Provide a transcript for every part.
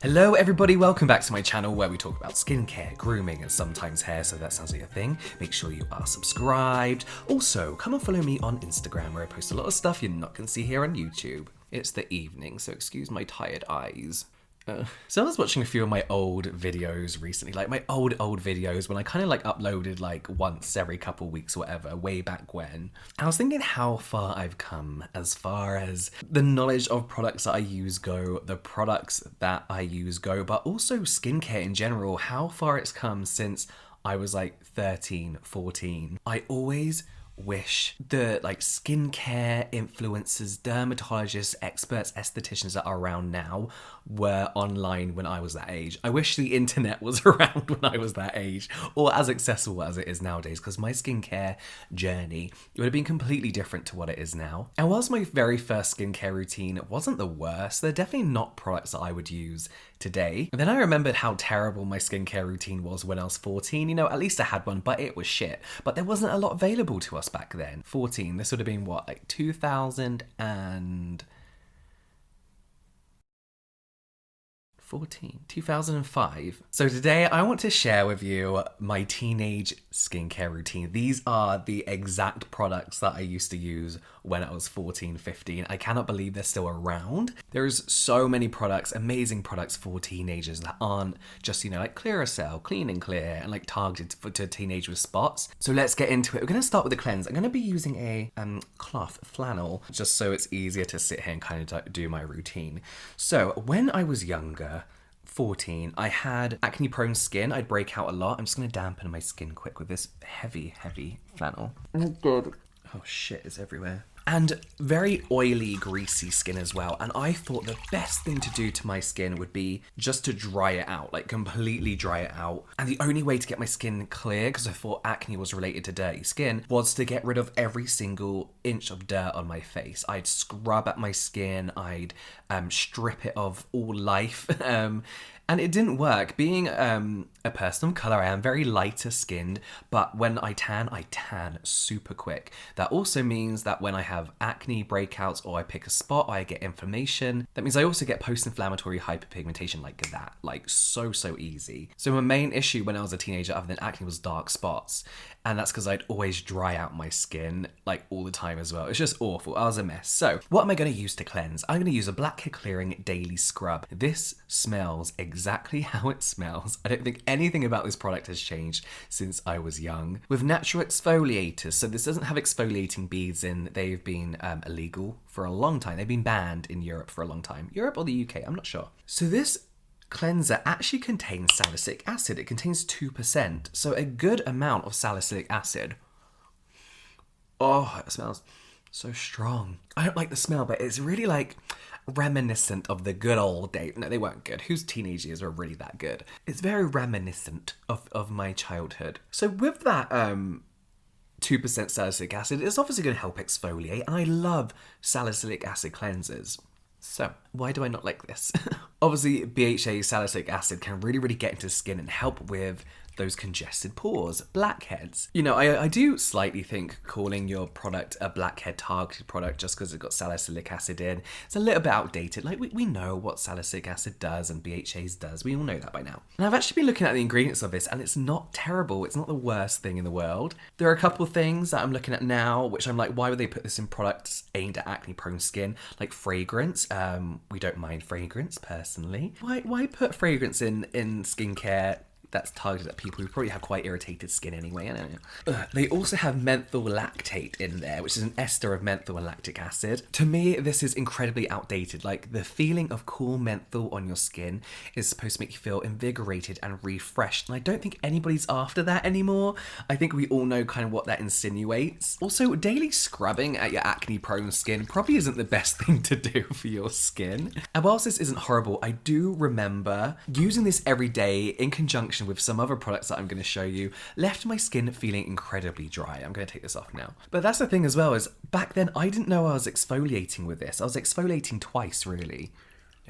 Hello everybody, welcome back to my channel where we talk about skincare, grooming and sometimes hair, so that sounds like a thing. Make sure you are subscribed. Also, come and follow me on Instagram where I post a lot of stuff you're not going to see here on YouTube. It's the evening, so excuse my tired eyes. So I was watching a few of my old videos recently, like my old videos when I kind of like uploaded like once every couple weeks or whatever, way back when. I was thinking how far I've come as far as the knowledge of products that I use go, the products that I use go, but also skincare in general, how far it's come since I was like 13, 14. I always wish the like skincare influencers, dermatologists, experts, estheticians that are around now were online when I was that age. I wish the internet was around when I was that age, or as accessible as it is nowadays, because my skincare journey would have been completely different to what it is now. And whilst my very first skincare routine wasn't the worst, they're definitely not products that I would use today. And then I remembered how terrible my skincare routine was when I was 14. You know, at least I had one, but it was shit. But there wasn't a lot available to us back then. 14, this would have been what, like 2005. So today I want to share with you my teenage skincare routine. These are the exact products that I used to use when I was 14, 15. I cannot believe they're still around. There's so many products, amazing products for teenagers that aren't just, you know, like Clearasil, Clean and Clear, and like targeted to teenagers with spots. So let's get into it. We're gonna start with the cleanse. I'm gonna be using a cloth flannel, just so it's easier to sit here and kind of do my routine. So when I was younger, 14, I had acne prone skin. I'd break out a lot. I'm just gonna dampen my skin quick with this heavy flannel. Oh god. Oh shit, it's everywhere. And very oily, greasy skin as well. And I thought the best thing to do to my skin would be just to dry it out, like completely dry it out. And the only way to get my skin clear, because I thought acne was related to dirty skin, was to get rid of every single inch of dirt on my face. I'd scrub at my skin, I'd strip it of all life. And it didn't work. Being a person of colour, I am very lighter skinned, but when I tan super quick. That also means that when I have acne breakouts or I pick a spot or I get inflammation, that means I also get post-inflammatory hyperpigmentation like that, like so easy. So my main issue when I was a teenager other than acne was dark spots. And that's because I'd always dry out my skin like all the time as well. It's just awful. I was a mess. So what am I going to use to cleanse? I'm going to use a Blackhead Clearing Daily Scrub. This smells exactly how it smells. I don't think anything about this product has changed since I was young. With natural exfoliators. So this doesn't have exfoliating beads in. They've been illegal for a long time. They've been banned in Europe for a long time. Europe or the UK? I'm not sure. So this cleanser actually contains salicylic acid. It contains 2%, so a good amount of salicylic acid. Oh, it smells so strong. I don't like the smell, but it's really like reminiscent of the good old days. No, they weren't good. Whose teenage years were really that good? It's very reminiscent of my childhood. So with that 2% salicylic acid, it's obviously going to help exfoliate, and I love salicylic acid cleansers. So, why do I not like this? Obviously, BHA salicylic acid can really get into the skin and help with those congested pores, blackheads. You know, I do slightly think calling your product a blackhead targeted product just because it's got salicylic acid in, it's a little bit outdated. Like, we know what salicylic acid does and BHA's does. We all know that by now. And I've actually been looking at the ingredients of this, and it's not terrible. It's not the worst thing in the world. There are a couple of things that I'm looking at now, which I'm like, why would they put this in products aimed at acne-prone skin? Like fragrance. We don't mind fragrance, personally. Why put fragrance in skincare that's targeted at people who probably have quite irritated skin anyway? I don't know. They also have menthol lactate in there, which is an ester of menthol and lactic acid. To me, this is incredibly outdated. Like, the feeling of cool menthol on your skin is supposed to make you feel invigorated and refreshed, and I don't think anybody's after that anymore. I think we all know kind of what that insinuates. Also, daily scrubbing at your acne-prone skin probably isn't the best thing to do for your skin. And whilst this isn't horrible, I do remember using this every day in conjunction with some other products that I'm going to show you, left my skin feeling incredibly dry. I'm going to take this off now. But that's the thing as well, is back then I didn't know I was exfoliating with this. I was exfoliating twice, really.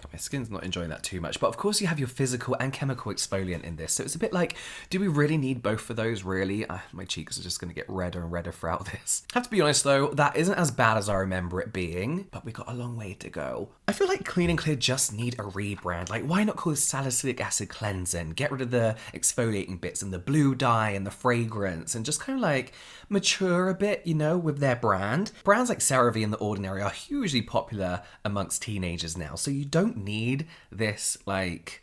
Yeah, my skin's not enjoying that too much. But of course you have your physical and chemical exfoliant in this. So it's a bit like, do we really need both of those, really? My cheeks are just going to get redder and redder throughout this. I have to be honest though, that isn't as bad as I remember it being, but we got a long way to go. I feel like Clean and Clear just need a rebrand. Like, why not call this Salicylic Acid Cleansing? Get rid of the exfoliating bits and the blue dye and the fragrance and just kind of like mature a bit, you know, with their brand. Brands like CeraVe and The Ordinary are hugely popular amongst teenagers now, so you don't need this like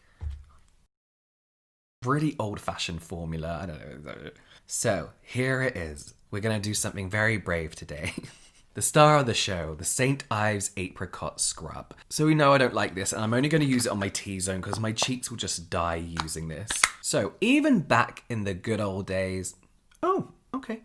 really old-fashioned formula. I don't know. So here it is. We're gonna do something very brave today. The star of the show, the St. Ives Apricot Scrub. So we know I don't like this, and I'm only going to use it on my T-zone because my cheeks will just die using this. So even back in the good old days... Oh, okay.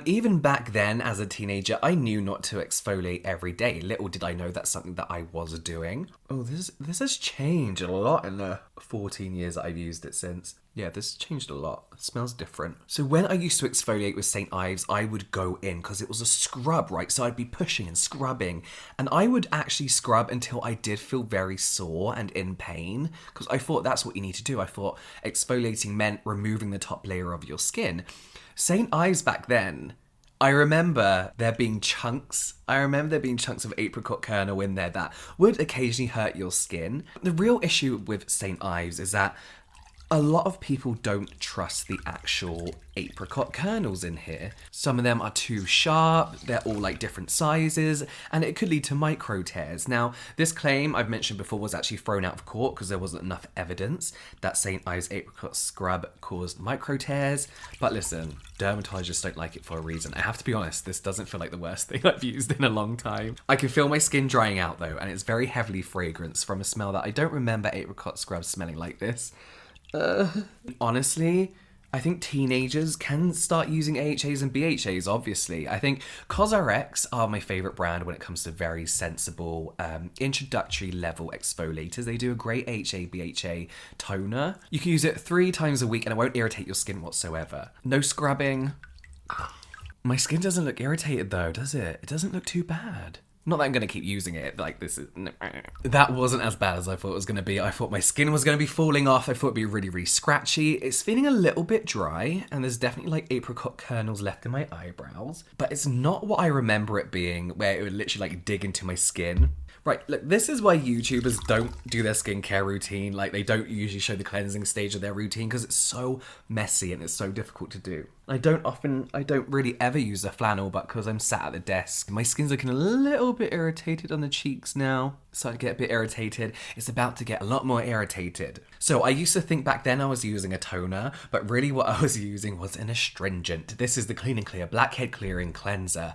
Even back then, as a teenager, I knew not to exfoliate every day. Little did I know that's something that I was doing. Oh, this has changed a lot in the 14 years that I've used it since. Yeah, this has changed a lot. It smells different. So when I used to exfoliate with St. Ives, I would go in because it was a scrub, right? So I'd be pushing and scrubbing. And I would actually scrub until I did feel very sore and in pain because I thought that's what you need to do. I thought exfoliating meant removing the top layer of your skin. St. Ives back then, I remember there being chunks. Of apricot kernel in there that would occasionally hurt your skin. The real issue with St. Ives is that a lot of people don't trust the actual apricot kernels in here. Some of them are too sharp, they're all like different sizes, and it could lead to micro tears. Now, this claim I've mentioned before was actually thrown out of court because there wasn't enough evidence that St. Ives Apricot Scrub caused micro tears. But listen, dermatologists don't like it for a reason. I have to be honest, this doesn't feel like the worst thing I've used in a long time. I can feel my skin drying out though, and it's very heavily fragranced from a smell that I don't remember apricot scrubs smelling like this. Honestly, I think teenagers can start using AHAs and BHAs, obviously. I think CosRx are my favourite brand when it comes to very sensible introductory level exfoliators. They do a great AHA, BHA toner. You can use it 3 times a week and it won't irritate your skin whatsoever. No scrubbing. My skin doesn't look irritated though, does it? It doesn't look too bad. Not that I'm going to keep using it, like this is... That wasn't as bad as I thought it was going to be. I thought my skin was going to be falling off. I thought it'd be really, really scratchy. It's feeling a little bit dry, and there's definitely like apricot kernels left in my eyebrows. But it's not what I remember it being, where it would literally like dig into my skin. Right, look, this is why YouTubers don't do their skincare routine. Like, they don't usually show the cleansing stage of their routine because it's so messy and it's so difficult to do. I don't really ever use a flannel, but because I'm sat at the desk, my skin's looking a little bit irritated on the cheeks now. So I get a bit irritated. It's about to get a lot more irritated. So I used to think back then I was using a toner, but really what I was using was an astringent. This is the Clean and Clear Blackhead Clearing Cleanser.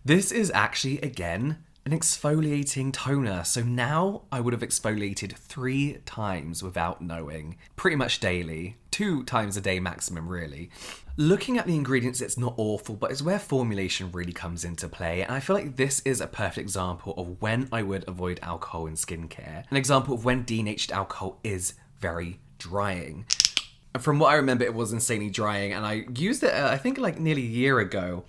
This is actually, again, an exfoliating toner. So now I would have exfoliated 3 times without knowing. Pretty much daily. 2 times a day maximum, really. Looking at the ingredients, it's not awful, but it's where formulation really comes into play. And I feel like this is a perfect example of when I would avoid alcohol in skincare. An example of when denatured alcohol is very drying. From what I remember, it was insanely drying, and I used it, I think like nearly a year ago.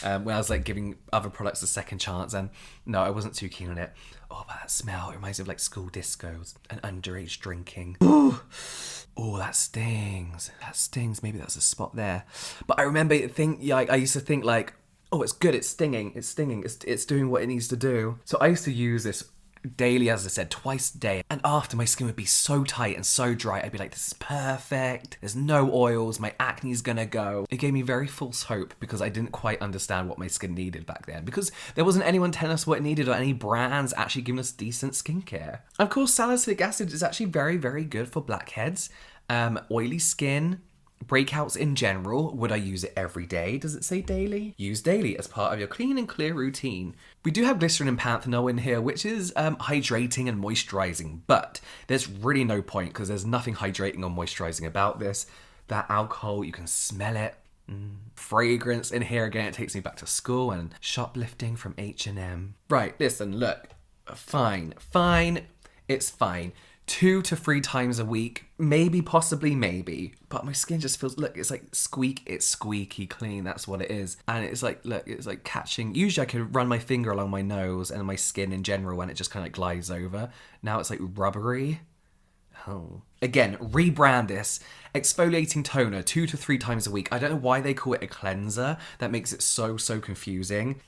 When I was like giving other products a second chance, and no, I wasn't too keen on it. Oh, but that smell, it reminds me of like school discos and underage drinking. Ooh. Oh, that stings. That stings. Maybe that's a spot there. But I remember I used to think like, oh, it's good, it's stinging, it's doing what it needs to do. So I used to use this daily, as I said, twice a day, and after my skin would be so tight and so dry, I'd be like, this is perfect, there's no oils, my acne's gonna go. It gave me very false hope because I didn't quite understand what my skin needed back then, because there wasn't anyone telling us what it needed or any brands actually giving us decent skincare. Of course, salicylic acid is actually very, very good for blackheads, oily skin, breakouts in general. Would I use it every day? Does it say daily? Use daily as part of your clean and clear routine. We do have glycerin and panthenol in here, which is hydrating and moisturizing, but there's really no point because there's nothing hydrating or moisturizing about this. That alcohol, you can smell it. Fragrance in here, again, it takes me back to school and shoplifting from H&M. Right, listen, look, fine, it's fine. 2 to 3 times a week, maybe, possibly, maybe. But my skin just feels, look, it's like it's squeaky clean. That's what it is. And it's like, look, it's like catching. Usually I could run my finger along my nose and my skin in general and it just kind of like glides over. Now it's like rubbery. Oh. Again, rebrand this. Exfoliating toner 2 to 3 times a week. I don't know why they call it a cleanser. That makes it so confusing.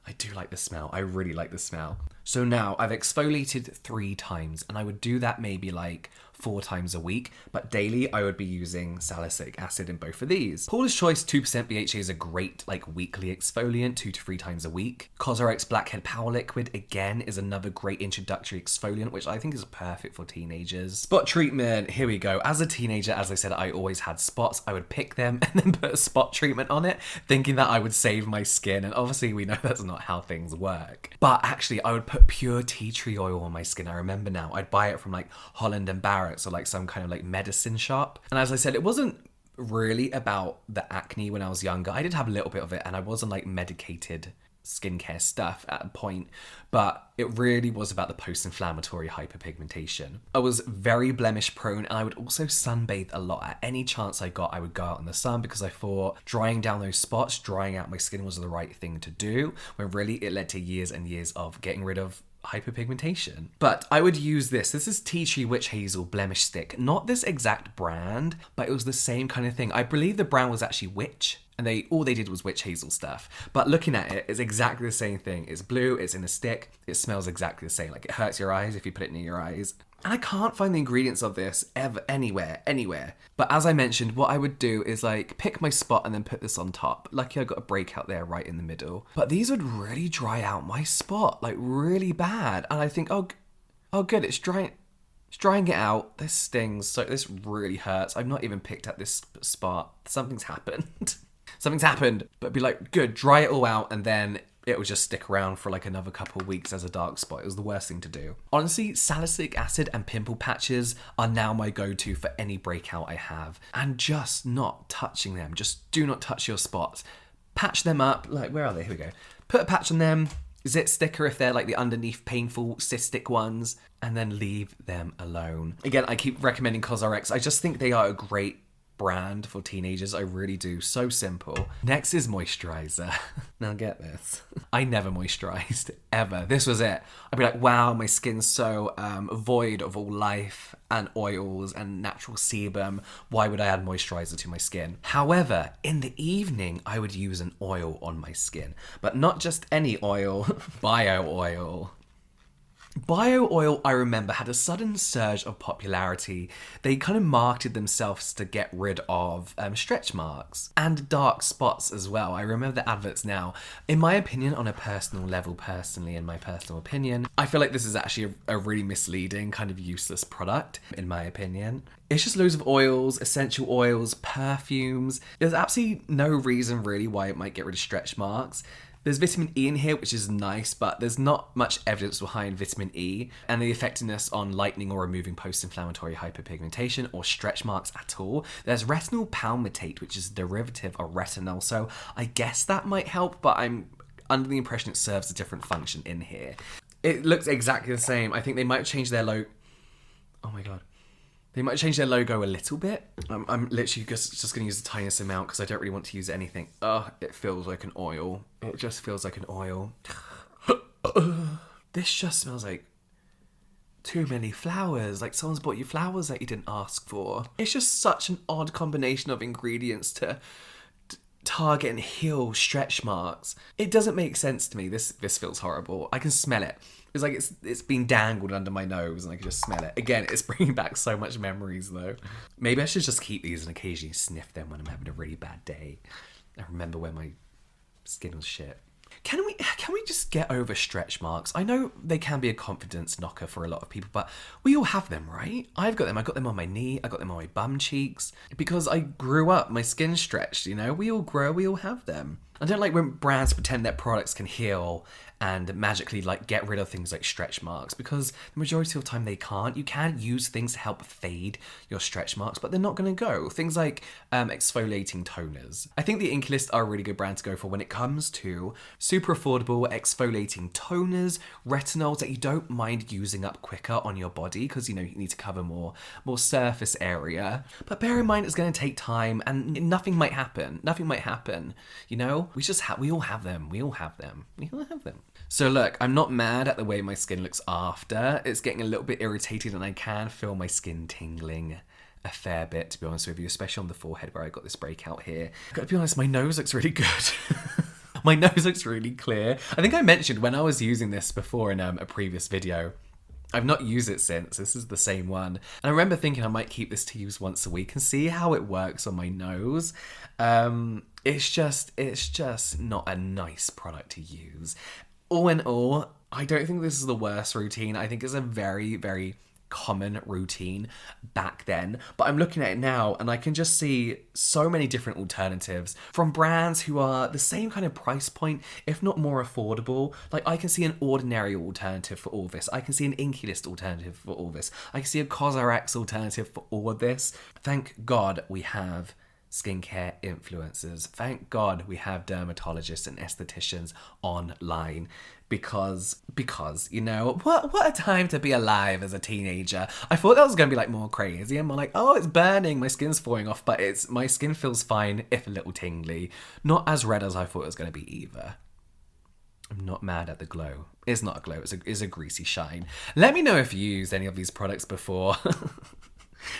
I do like the smell. I really like the smell. So now I've exfoliated 3 times and I would do that maybe like 4 times a week, but daily I would be using salicylic acid in both of these. Paula's Choice 2% BHA is a great like weekly exfoliant 2 to 3 times a week. CosRx Blackhead Power Liquid again is another great introductory exfoliant which I think is perfect for teenagers. Spot treatment, here we go. As a teenager, as I said, I always had spots. I would pick them and then put a spot treatment on it thinking that I would save my skin, and obviously we know that's not how things work. But actually I would put pure tea tree oil on my skin. I remember now. I'd buy it from like Holland and Barrett's or like some kind of like medicine shop. And as I said, it wasn't really about the acne when I was younger. I did have a little bit of it and I wasn't like medicated skincare stuff at a point, but it really was about the post-inflammatory hyperpigmentation. I was very blemish prone and I would also sunbathe a lot. At any chance I got, I would go out in the sun because I thought drying down those spots, drying out my skin was the right thing to do, when really it led to years and years of getting rid of hyperpigmentation. But I would use this. This is Tea Tree Witch Hazel Blemish Stick. Not this exact brand, but it was the same kind of thing. I believe the brand was actually Witch, and all they did was witch hazel stuff. But looking at it, it's exactly the same thing. It's blue, it's in a stick, it smells exactly the same. Like it hurts your eyes if you put it near your eyes. And I can't find the ingredients of this ever anywhere. But as I mentioned, what I would do is like pick my spot and then put this on top. Lucky I got a breakout there right in the middle. But these would really dry out my spot, like really bad. And I think, oh good, it's drying it out. This stings, so this really hurts. I've not even picked at this spot. Something's happened. Something's happened. But be like, good, dry it all out and then it would just stick around for like another couple of weeks as a dark spot. It was the worst thing to do. Honestly, salicylic acid and pimple patches are now my go-to for any breakout I have. And just not touching them. Just do not touch your spots. Patch them up. Like, where are they? Here we go. Put a patch on them. Zit sticker if they're like the underneath painful cystic ones. And then leave them alone. Again, I keep recommending CosRx. I just think they are a great brand for teenagers. I really do. So simple. Next is moisturizer. Now get this. I never moisturized ever. This was it. I'd be like, wow, my skin's so void of all life and oils and natural sebum. Why would I add moisturizer to my skin? However, in the evening, I would use an oil on my skin, but not just any oil, bio oil. Bio oil, I remember, had a sudden surge of popularity. They kind of marketed themselves to get rid of stretch marks and dark spots as well. I remember the adverts now. In my opinion, on a personal level, in my personal opinion, I feel like this is actually a really misleading, kind of useless product, in my opinion. It's just loads of oils, essential oils, perfumes. There's absolutely no reason really why it might get rid of stretch marks. There's vitamin E in here, which is nice, but there's not much evidence behind vitamin E and the effectiveness on lightening or removing post-inflammatory hyperpigmentation or stretch marks at all. There's retinol palmitate, which is a derivative of retinol, so I guess that might help, but I'm under the impression it serves a different function in here. It looks exactly the same. I think they might change their logo. Oh my god. They might change their logo a little bit. I'm literally just going to use the tiniest amount because I don't really want to use anything. Oh, it feels like an oil. It just feels like an oil. This just smells like too many flowers. Like someone's bought you flowers that you didn't ask for. It's just such an odd combination of ingredients to target and heal stretch marks. It doesn't make sense to me. This feels horrible. I can smell it. It's like it's been dangled under my nose and I can just smell it. Again, it's bringing back so much memories though. Maybe I should just keep these and occasionally sniff them when I'm having a really bad day. I remember when my skin was shit. Can we just get over stretch marks? I know they can be a confidence knocker for a lot of people, but we all have them, right? I've got them. I got them on my knee. I got them on my bum cheeks. Because I grew up, my skin stretched, you know? We all grow, we all have them. I don't like when brands pretend their products can heal and magically like get rid of things like stretch marks, because the majority of the time they can't. You can use things to help fade your stretch marks, but they're not going to go. Things like exfoliating toners. I think the Inklist are a really good brand to go for when it comes to super affordable exfoliating toners, retinols that you don't mind using up quicker on your body, because you know you need to cover more surface area. But bear in mind it's going to take time, and nothing might happen. Nothing might happen. You know, we all have them. We all have them. We all have them. So look, I'm not mad at the way my skin looks after. It's getting a little bit irritated, and I can feel my skin tingling a fair bit, to be honest with you, especially on the forehead where I got this breakout here. I've got to be honest, my nose looks really good. My nose looks really clear. I think I mentioned when I was using this before in a previous video. I've not used it since. This is the same one. And I remember thinking I might keep this to use once a week and see how it works on my nose. It's just not a nice product to use. All in all, I don't think this is the worst routine. I think it's a very, very common routine back then, but I'm looking at it now and I can just see so many different alternatives from brands who are the same kind of price point, if not more affordable. Like, I can see an Ordinary alternative for all this. I can see an Inklist alternative for all this. I can see a CosRX alternative for all of this. Thank God we have skincare influencers. Thank God we have dermatologists and estheticians online, because you know, what a time to be alive as a teenager. I thought that was going to be like more crazy and more like, oh, it's burning, my skin's falling off, but my skin feels fine, if a little tingly. Not as red as I thought it was going to be either. I'm not mad at the glow. It's not a glow, it's a greasy shine. Let me know if you used any of these products before.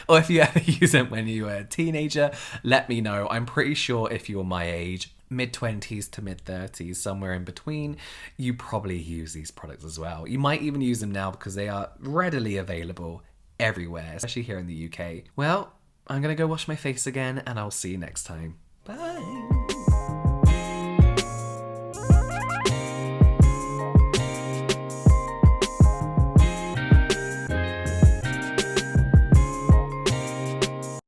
Or if you ever used them when you were a teenager, let me know. I'm pretty sure if you're my age, mid-20s to mid-30s, somewhere in between, you probably use these products as well. You might even use them now because they are readily available everywhere, especially here in the UK. Well, I'm going to go wash my face again, and I'll see you next time. Bye!